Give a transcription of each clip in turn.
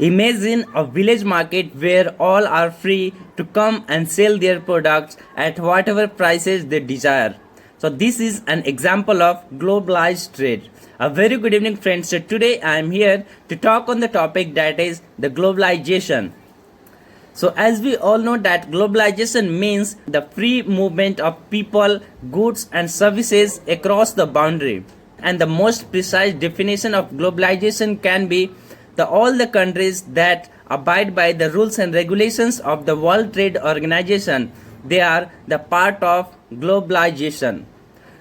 Imagine a village market where all are free to come and sell their products at whatever prices they desire. So this is an example of globalized trade. A very good evening friends. So today I am here to talk on the topic that is the globalization. So as we all know that globalization means the free movement of people, goods and services across the boundary. And the most precise definition of globalization can be all the countries that abide by the rules and regulations of the World Trade Organization, they are the part of globalization.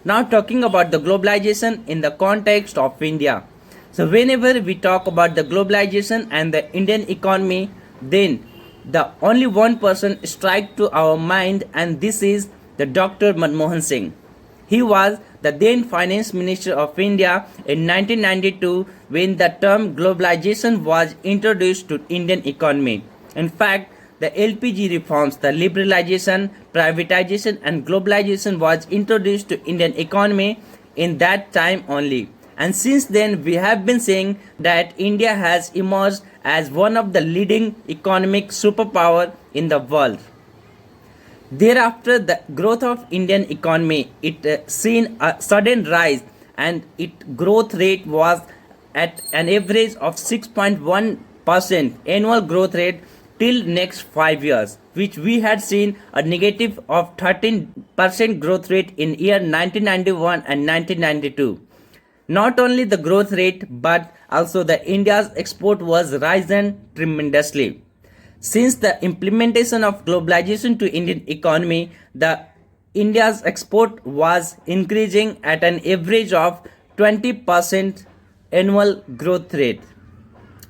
Now talking about the globalization in the context of India. So whenever we talk about the globalization and the Indian economy, then the only one person strike to our mind, and this is the Dr. Manmohan Singh. He was the then finance minister of India in 1992 when the term globalization was introduced to Indian economy. In fact, the LPG reforms, the liberalization, privatization and globalization was introduced to Indian economy in that time only. And since then we have been saying that India has emerged as one of the leading economic superpower in the world. Thereafter, the growth of Indian economy, it seen a sudden rise, and its growth rate was at an average of 6.1% annual growth rate till next 5 years, which we had seen a negative of 13% growth rate in year 1991 and 1992. Not only the growth rate but also the India's export was risen tremendously. Since the implementation of globalization to Indian economy, the India's export was increasing at an average of 20% annual growth rate.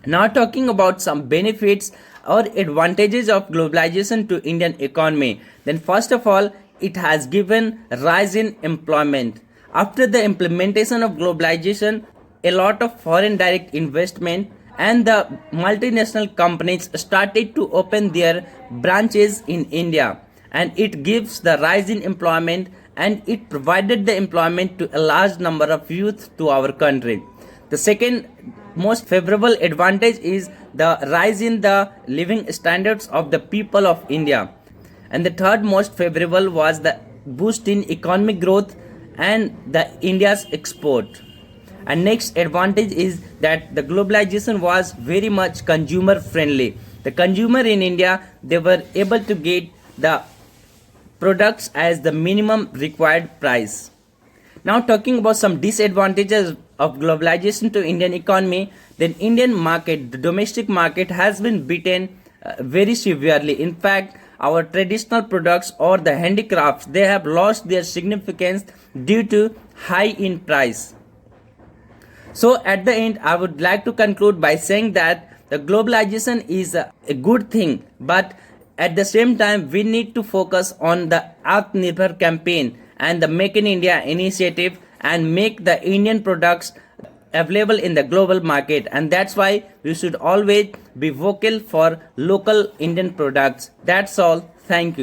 Now talking about some benefits or advantages of globalization to Indian economy, then first of all, it has given rise in employment. After the implementation of globalization, a lot of foreign direct investment and the multinational companies started to open their branches in India, and it gives the rise in employment, and it provided the employment to a large number of youth to our country. The second most favorable advantage is the rise in the living standards of the people of India, and the third most favorable was the boost in economic growth and the India's export. And next advantage is that the globalization was very much consumer friendly. The consumer in India, they were able to get the products as the minimum required price. Now talking about some disadvantages of globalization to Indian economy, then Indian market, the domestic market has been beaten very severely. In fact, our traditional products or the handicrafts, they have lost their significance due to high in price. So at the end, I would like to conclude by saying that the globalization is a good thing, but at the same time, we need to focus on the Atmanirbhar campaign and the Make in India initiative and make the Indian products available in the global market. And that's why we should always be vocal for local Indian products. That's all. Thank you.